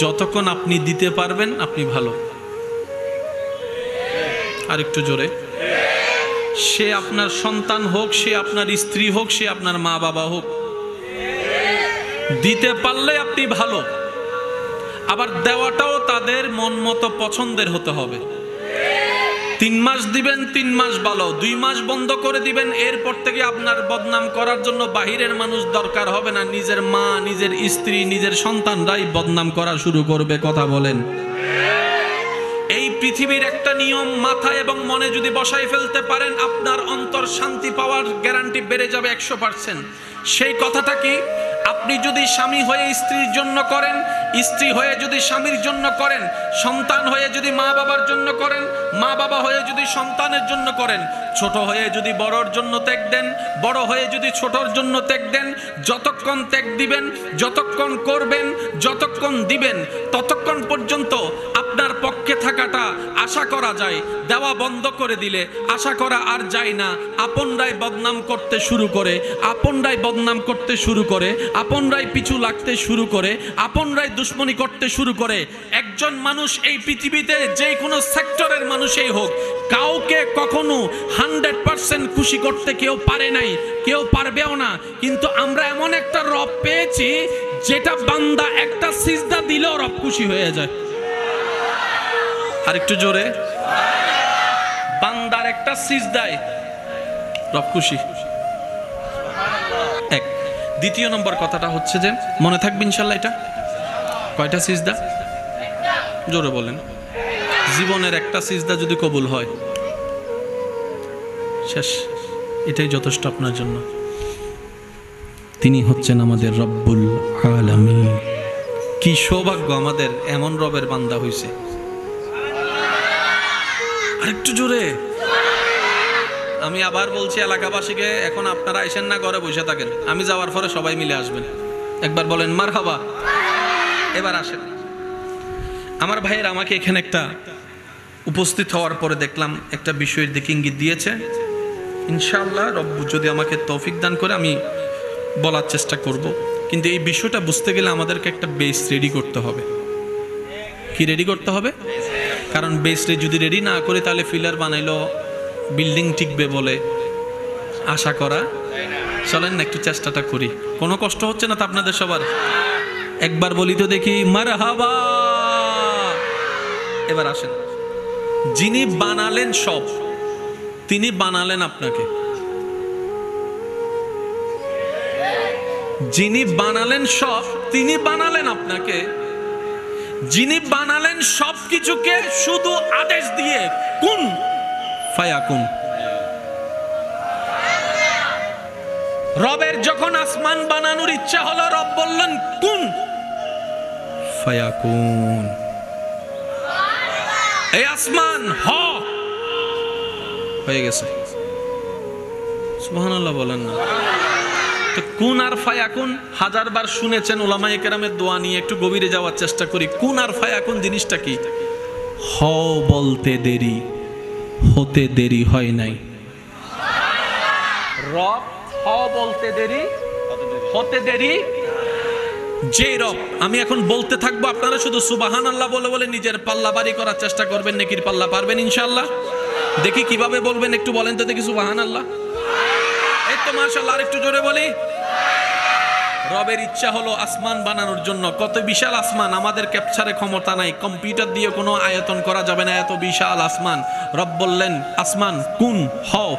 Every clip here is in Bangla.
যতক্ষণ আপনি দিতে পারবেন আপনি ভালো। আর একটু জোরে, সে আপনার সন্তান হোক, সে আপনার স্ত্রী হোক, সে আপনার মা বাবা হোক, দিতে পারলে আপনি ভালো। আবার দেওয়াটাও তাদের মন মতো পছন্দের হতে হবে। 3 মাস দিবেন, 3 মাস ভালো, 2 মাস বন্ধ করে দিবেন, এরপর থেকে আপনার বদনাম করার জন্য বাহিরের মানুষ দরকার হবে না, নিজের মা, নিজের স্ত্রী, নিজের সন্তানরাই বদনাম করা শুরু করবে। কথা বলেন। এই পৃথিবীর একটা নিয়ম মাথায় এবং মনে যদি বসাই ফেলতে পারেন, আপনার অন্তর শান্তি পাওয়ার গ্যারান্টি বেড়ে যাবে 100%। সেই কথাটা কি? আপনি যদি স্বামী হয়ে স্ত্রীর জন্য করেন, স্ত্রী হয়ে যদি স্বামীর জন্য করেন, সন্তান হয়ে যদি মা বাবার জন্য করেন, মা বাবা হয়ে যদি সন্তানের জন্য করেন, ছোট হয়ে যদি বড়র জন্য ত্যাগ দেন, বড় হয়ে যদি ছোটর জন্য ত্যাগ দেন, যতক্ষণ ত্যাগ দিবেন, যতক্ষণ করবেন, যতক্ষণ দিবেন, ততক্ষণ পর্যন্ত আপনার পক্ষে থাকাটা আশা করা যায়। দেওয়া বন্ধ করে দিলে আশা করা আর যায় না। আপনরাই বদনাম করতে শুরু করে, আপনরাই বদনাম করতে শুরু করে, আপনরাই পিছু লাগতে শুরু করে, আপনরাই দুশ্মনী করতে শুরু করে। একজন মানুষ এই পৃথিবীতে যে কোনো সেক্টরের মানুষই হোক, কাউকে কখনো 100% খুশি করতে কেউ পারে নাই, কেউ পারবেও না। কিন্তু আমরা এমন একটা রব পেয়েছি যেটা বান্দা একটা সিজদা দিলেও রব খুশি হয়ে যায়। আর একটু জোরে, বান্দার একটা সিজদায় রব খুশি। এক। দ্বিতীয় নম্বর কথাটা হচ্ছে যে, মনে থাকবে ইনশাল্লাহ, এটা কয়টা সিজদা? জোরে বলেন। জীবনের একটা সিজদা যদি কবুল হয়, শেষ, এটাই যথেষ্ট আপনার জন্য। তিনি হচ্ছেন আমাদের রব্বুল আলামিন। কি সৌভাগ্য আমাদের, এমন রবের বান্দা হইছে। আরেকটু জোরে। আমি আবার বলছি এলাকাবাসীকে, এখন আপনারা আইসেন না, ঘরে বসে থাকেন, আমি যাওয়ার পরে সবাই মিলে আসবেন। একবার বলেন মারহাবা। এবার আসেন। আমার ভাইয়ের আমাকে এখানে একটা উপস্থিত হওয়ার পরে দেখলাম একটা বিষয়ের দিকে ইঙ্গিত দিয়েছে। ইনশাআল্লাহ রব্বু যদি আমাকে তৌফিক দান করে আমি বলার চেষ্টা করব। কিন্তু এই বিষয়টা বুঝতে গেলে আমাদেরকে একটা বেস রেডি করতে হবে। কি রেডি করতে হবে? কারণ বেস যদি রেডি না করে তাহলে ফিলার বানাইলো বিল্ডিং টিকবে বলে আশা করা। চলেন না একটু চেষ্টাটা করি। কোনো কষ্ট হচ্ছে না তো আপনাদের সবার? একবার বলি তো দেখি মারহাবা। এবার আসেন। যিনি বানালেন সব, তিনি বানালেন আপনাকে। যিনি বানালেন সব, তিনি বানালেন আপনাকে। যিনি বানালেন সব কিছুকে শুধু আদেশ দিয়ে কুন ফায়াকুন। রবের যখন আসমান বানানোর ইচ্ছা হলো, রব বললেন কুন ফায়াকুন। এই আসমান হয়ে গেছে। সুবহানাল্লাহ বলেন না? তো কুন আর ফায়াকুন হাজারবার শুনেছেন উলামায়ে কেরামের দোয়া নিয়ে, একটু গভীরে যাওয়ার চেষ্টা করি। কুন আর ফায়াকুন জিনিসটা কি? হও বলতে দেরি, হতে দেরি হয় নাই। রব হও বলতে দেরি, হতে দেরি। যে রব, আমি এখন বলতে থাকবো, আপনারা শুধু সুবহানাল্লাহ বলে বলে নিজের পাল্লা বাড়ি করার চেষ্টা করবেন। নেকির পাল্লা পারবেন ইনশাআল্লাহ? দেখি কিভাবে বলবেন, একটু বলেন তো দেখি সুবহানাল্লাহ। এই তো মাশাআল্লাহ। আর একটু জোরে বলি। রবের ইচ্ছা হলো আসমান বানানোর জন্য। কত বিশাল আসমান, আমাদের ক্যাপচারে ক্ষমতা নাই, কম্পিউটার দিয়ে কোনো আয়তন করা যাবে না, এত বিশাল আসমান। রব বললেন আসমান কুন হও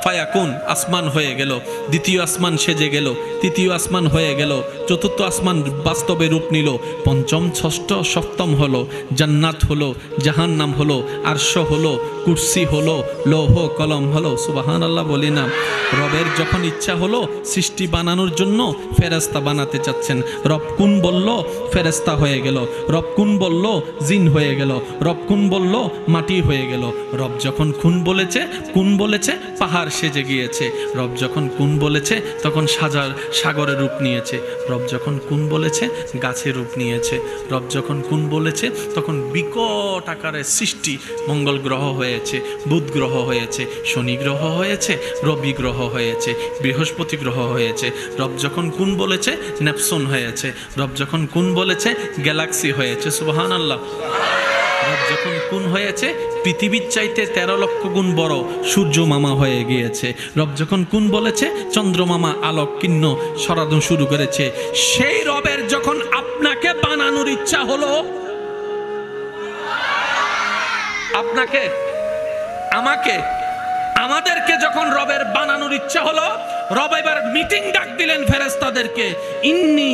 ফায়াকুন, আসমান হয়ে গেল। দ্বিতীয় আসমান সেজে গেল, তৃতীয় আসমান হয়ে গেল, চতুর্থ আসমান বাস্তবে রূপ নিল, পঞ্চম ষষ্ঠ সপ্তম হলো, জান্নাত হলো, জাহান্নাম হলো, আরশ হলো, কুরসি হলো, লৌহ কলম হলো। সুবহানাল্লাহ বলি না? রবের যখন ইচ্ছা হলো সৃষ্টি বানানোর জন্য ফেরেশতা বানাতে চাচ্ছেন, রব কুন বলল ফেরেশতা হয়ে গেল, রব কুন বলল জিন হয়ে গেল, রব কুন বলল মাটি হয়ে গেল। রব যখন কুন বলেছে পাহাড় সেজে গিয়েছে। রব যখন কুন বলেছে তখন সাগরের রূপ নিয়েছে। রব যখন কুন বলেছে গাছের রূপ নিয়েছে। রব যখন কুন বলেছে তখন বিকট আকারের সৃষ্টি। মঙ্গল গ্রহ হয়েছে, বুধ গ্রহ হয়েছে, শনি গ্রহ হয়েছে, রবি গ্রহ হয়েছে, বৃহস্পতি গ্রহ হয়েছে। রব যখন কুন বলেছে নেপসুন হয়েছে। রব যখন কুন বলেছে গ্যালাক্সি হয়েছে। সুবহানাল্লাহ। রব যখন কুন হয়েছে পৃথিবীর চাইতে 13 লক্ষ গুণ বড় সূর্য মামা হয়ে গিয়েছে। রব যখন কুন বলেছে চন্দ্রমামা আলোক কিন্ন সরানো শুরু করেছে। সেই রবের যখন আপনাকে বানানোর ইচ্ছা হলো, আপনাকে, আমাকে, আমাদেরকে যখন রবের বানানোর ইচ্ছা হলো, রব এবার মিটিং ডাক দিলেন ফেরেশতাদেরকে, ইন্নী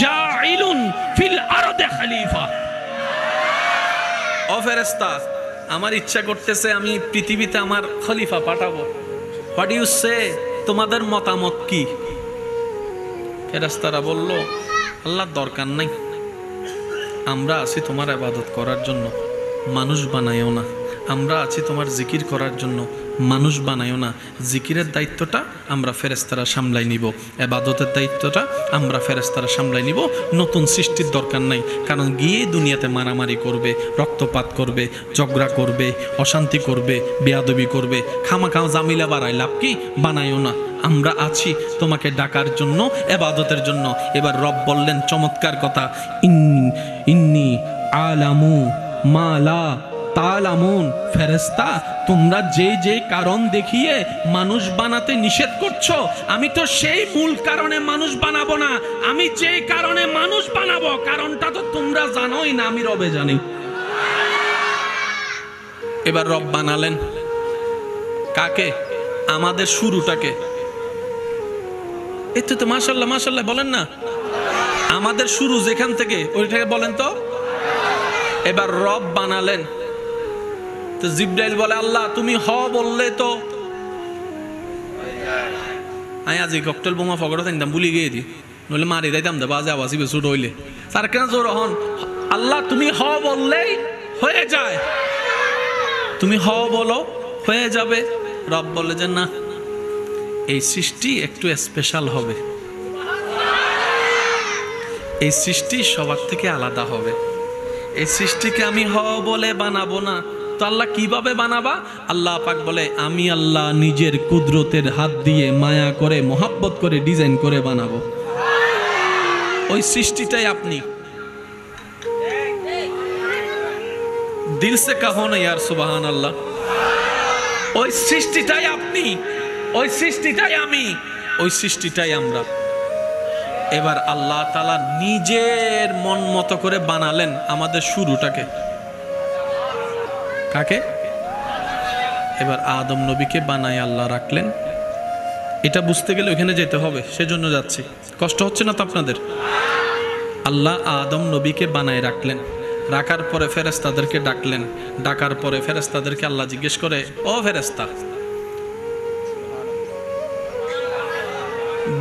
জাইলুন ফিল আরদে খলিফা। ও ফেরেশতা, আমার ইচ্ছা করতেছে আমি পৃথিবীতে আমার খলিফা পাঠাবো। হোয়াট ইউ সে, তোমাদের মতামত কি? ফেরেশতারা বলল, আল্লাহ দরকার নাই, আমরা আছি তোমার ইবাদত করার জন্য, মানুষ বানায়ও না। আমরা আছি তোমার জিকির করার জন্য, মানুষ বানায়ও না। জিকিরের দায়িত্বটা আমরা ফেরেশতারা সামলাই নিব, ইবাদতের দায়িত্বটা আমরা ফেরেশতারা সামলাই নিব। নতুন সৃষ্টির দরকার নাই, কারণ গিয়ে দুনিয়াতে মারামারি করবে, রক্তপাত করবে, ঝগড়া করবে, অশান্তি করবে, বেয়াদবি করবে, খামাখাও জামিলা বাড়ায় লাভ কি? বানায়ও না। আমরা আছি তোমাকে ডাকার জন্য, ইবাদতের জন্য। এবার রব বললেন চমৎকার কথা, ইন্নী আলামু মা লা তালামুন। ফেরেশতা, তোমরা যে যে কারণ দেখিয়ে মানুষ বানাতে নিষেধ করছো, আমি তো সেই মূল কারণে মানুষ বানাবো না। আমি যে কারণে মানুষ বানাবো কারণটা তো তোমরা জানোই না, আমি রবে জানি। এবার রব বানালেন কাকে? আমাদের শুরুটাকে। এতে তো মাশাআল্লাহ মাশাআল্লাহ বলেন না, আমাদের শুরু যেখান থেকে ওইটাকে বলেন তো। এবার রব বানালেন। তো জিবরাইল বলে, আল্লাহ তুমি হ বললে তো আমি আজ ককটেল বোমা ফগড়া তাইতাম বুলি গিয়ে দি, নইলে মারি যাইতাম দে বাজে আবাসি বেসুট হইলে তার কেন জোর হন। আল্লাহ তুমি হ বললেই হয়ে যায়, তুমি হ বলো হয়ে যাবে। রব বলে যে না, এই সৃষ্টি একটু স্পেশাল হবে, এই সৃষ্টি সবার থেকে আলাদা হবে। এই সৃষ্টিকে আমি হ বলে বানাবো না। তো আল্লাহ কিভাবে বানাবা? আল্লাহ পাক বলে, আমি আল্লাহ নিজের কুদরতের হাত দিয়ে মায়া করে মোহাব্বত করে ডিজাইন করে বানাবো। ওই সৃষ্টিটাই আপনি। দিল সে কাহো না ইয়ার সুবহানাল্লাহ। ওই সৃষ্টিটাই আপনি, ওই সৃষ্টিটাই আমি, ওই সৃষ্টিটাই আমরা। এবার আল্লাহ তাআলা নিজের মন মতো করে বানালেন আমাদের শুরুটাকে। কাকে? এবার আদম নবীকে বানায় আল্লাহ রাখলেন। এটা বুঝতে গেলে ওখানে যেতে হবে, সেজন্য যাচ্ছি। কষ্ট হচ্ছে না তো আপনাদের? আল্লাহ আদম নবীকে বানায় রাখলেন, রাখার পরে ফেরেশতাদেরকে ডাকলেন। ডাকার পরে ফেরেশতাদেরকে আল্লাহ জিজ্ঞেস করে, ও ফেরেশতা,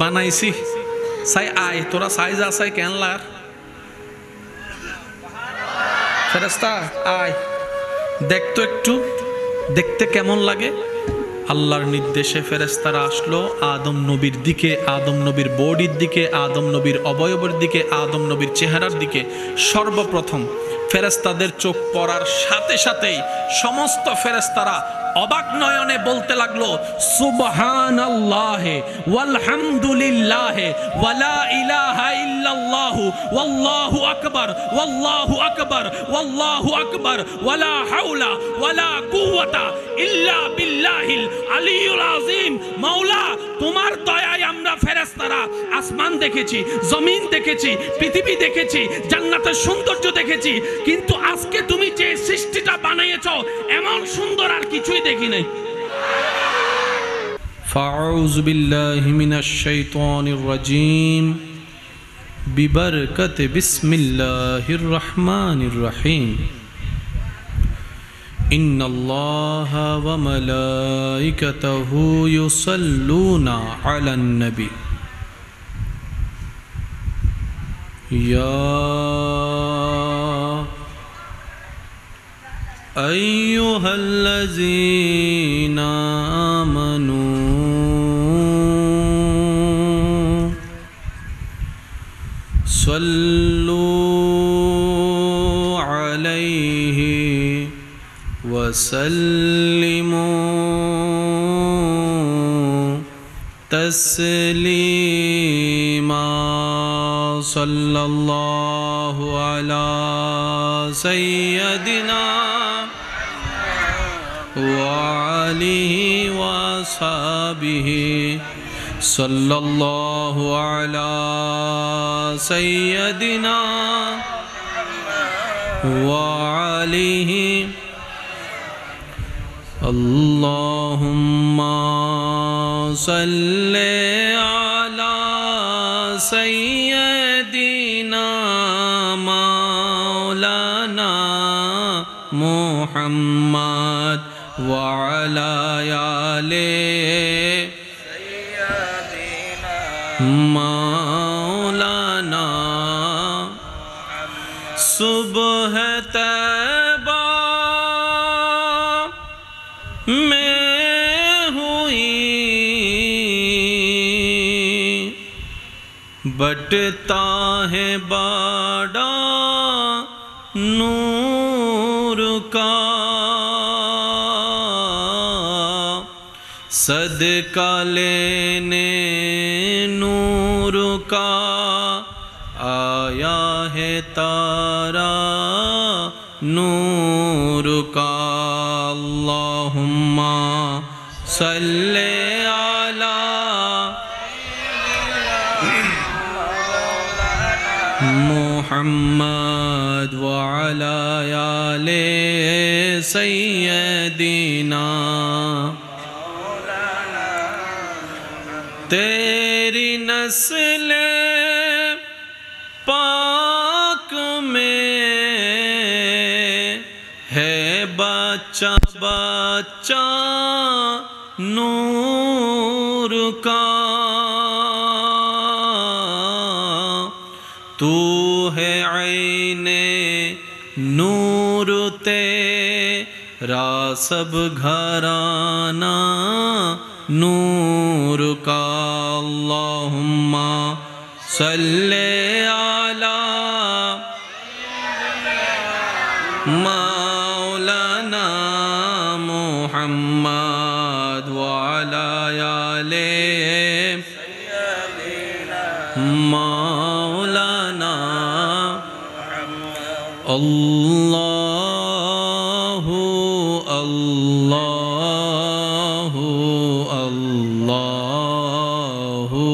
বানাইছি সাই আয়, তোরা সাইজ আসাই কেন লার? ফেরেশতা আয়, দেখতো একটু, দেখতে কেমন লাগে। আল্লাহর নির্দেশে ফেরেশতারা আসলো আদম নবীর দিকে, আদম নবীর বডির দিকে, আদম নবীর অবয়বের দিকে, আদম নবীর চেহারার দিকে। সর্বপ্রথম ফেরেশতাদের চোখ পড়ার সাথে সাথেই সমস্ত ফেরেশতারা অবাক নয়নে বলতে লাগলো, সুবহানাল্লাহি ওয়ালহামদুলিল্লাহি ওয়ালা ইলাহা ইল্লাল্লাহু ওয়াল্লাহু আকবার ওয়াল্লাহু আকবার ওয়াল্লাহু আকবার ওয়ালা হাওলা ওয়ালা কুওয়াতা ইল্লা বিল্লাহিল আলিয়্যুল আযীম। মাওলা, তোমার দয়ায় আমরা ফেরেশতারা আসমান দেখেছি, জমিন দেখেছি, পৃথিবী দেখেছি, জান্নাতের সৌন্দর্য দেখেছি, কিন্তু আজকে তুমি যে সৃষ্টিটা বানিয়েছো এমন সুন্দর আর কিছুই দেখি নাই। ফাউযু বিল্লাহি মিনাশ শাইতানির রাজীম বিবারকাতি বিসমিল্লাহির রহমানির রহিম। ইন্নাল্লাহা ওয়া মালাইকাতাহু ইউসাল্লুনা আলান নবী ইয়া أيها الذين آمنوا وسلموا تسليما صلى الله على سيدنا وعليه وصحبه صلى الله على سيدنا وعليه اللهم صل على سيدنا مولانا محمد وعلى آله مولانا सुबह तैबा में हुई बटता है बड़ा नूर का सदका लेने नूर का आया है तारा नूर का अल्लाहुम्मा सल्ले अला मुहम्मद व अला आले सय्यदिना तेरी नस्ल पाक में है बच्चा बच्चा नूर का तू है आईने नूर तेरा सब घराना नूर का अल्लाहुम्मा सल्ले अला मौलाना मुहम्मद व अला आले मौलाना अल्लाहु अल्लाहु अल्लाहु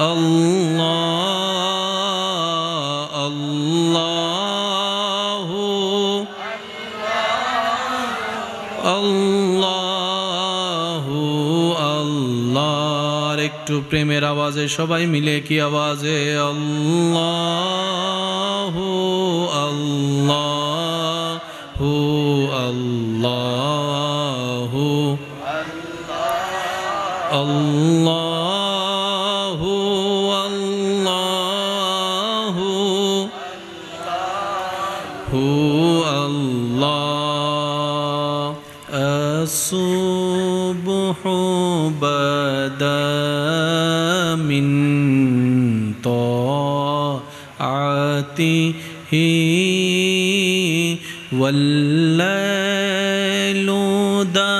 अल्लाह अल्लाहु अल्लाहु अल्लाह একটু প্রেমের আওয়াজে সবাই মিলে কি আওয়াজে আল্লাহু আল্লাহু আল্লাহু আল্লাহু আল্লাহু হু আল্লাহ আসুবহু বাদা মিন তাআতিহি ওয়াল্লাইলু দা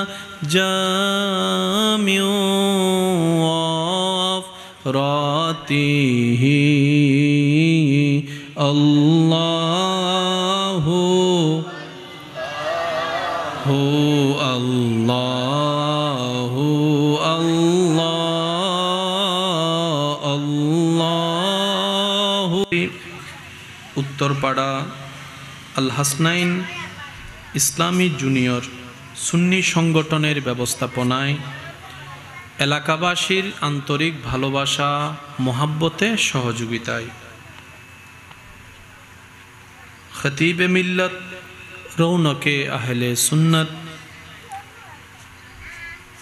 জামিউ রাতিহি আল্লাহু হু আল্লাহু আল্লাহ আল্লাহু উত্তরপাড়া আল হাসনাইন ইসলামী জুনিয়র সুন্নি সংগঠনের ব্যবস্থাপনায় এলাকাবাসীর আন্তরিক ভালোবাসা মোহাব্বতে সহযোগিতায় খতিবে মিল্লত রৌনকে আহলে সুন্নত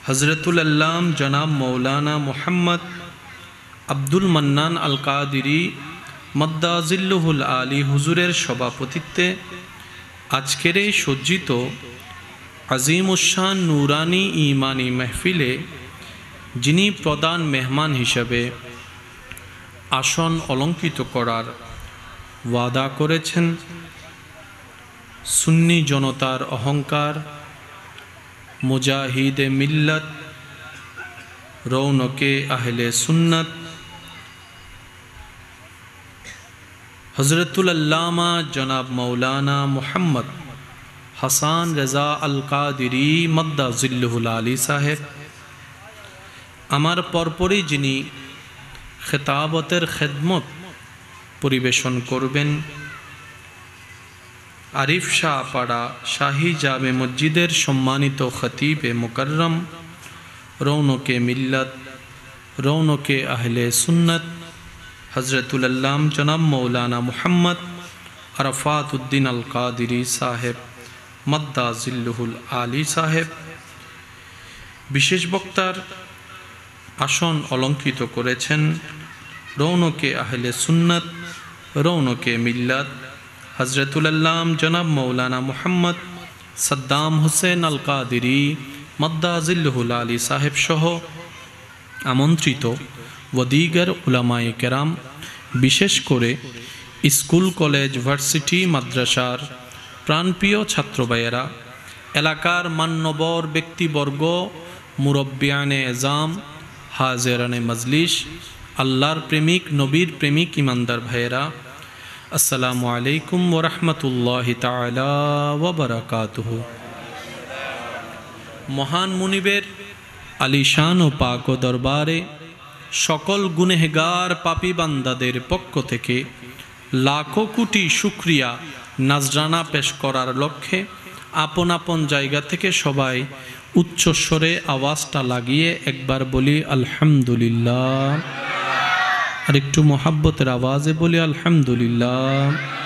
হজরতুল আল্লাম জনাব মৌলানা মুহাম্মদ আব্দুল মান্নান আল কাদিরি মদ্দাজিল্লুহুল আলী হুজুরের সভাপতিত্বে আজকের এই সজ্জিত আজিমুশান নুরানি ইমানি মেহফিলে যিনি প্রধান মেহমান হিসেবে আসন অলঙ্কৃত করার ওয়াদা করেছেন সুন্নি জনতার অহংকার मुजाहिद मिल्लत, रौनके अहले सुन्नत, हज़रतुल अल्लामा जनाब मौलाना मुहम्मद हसन रज़ा अल कादिरी मद्दा ज़िल्लुहुल आली साहेब, आमार परपरई जिनी खिताबतेर खेदमत परिवेशन करबेन आरिफ शाह पाड़ा शाही जामे मस्जिदेर सम्मानित खतीबे मुकर्रम, रौनके मिल्लत, रौनके अहले सुन्नत, हज़रतुल अल्लाम जनाब मौलाना मुहम्मद अरफातुद्दीन अल कादिरी साहेब मद्दा ज़िल्लुहुल आली साहेब विशेष बक्तार आसन अलंकृत करेছেন रौनके अहले सुन्नत, रौनके मिल्लत, हज़रतुल अल्लाम जनाब मौलाना मुहम्मद सद्दाम हुसैन अल कादिरी मद्दा ज़िल्लुहुल आली साहेब सह आमंत्रित व दीगर उलामाए केराम, विशेष करे स्कूल कलेज भार्सिटी माद्रासार प्राणप्रिय छात्र भाइयेरा, एलाकार मान्यवर व्यक्तिवर्ग, मुरब्बियाने एजाम, हाजिराने मजलिस, अल्लाहर प्रेमिक नबीर प्रेमिक ईमानदार भाइयेरा, अस्सलामु आलैकुम व रहमतुल्लाहि ताआला व बाराकातुहु। महान मुनिबेर आलिशान ओ पाक ओ दरबारे सकल गुनेहगार पापी बान्दादेर पक्ष थेके लाखो कोटी शुक्रिया नाजराना पेश करार लक्ष्ये आपन आपन जायगा थेके सबाई उच्च स्वरे आवाजटा लागिए एक बार बोली अल्हम्दुलिल्लाह, और एकटू मोहब्बतेर आवाजे बोली अल्हम्दुलिल्लाह।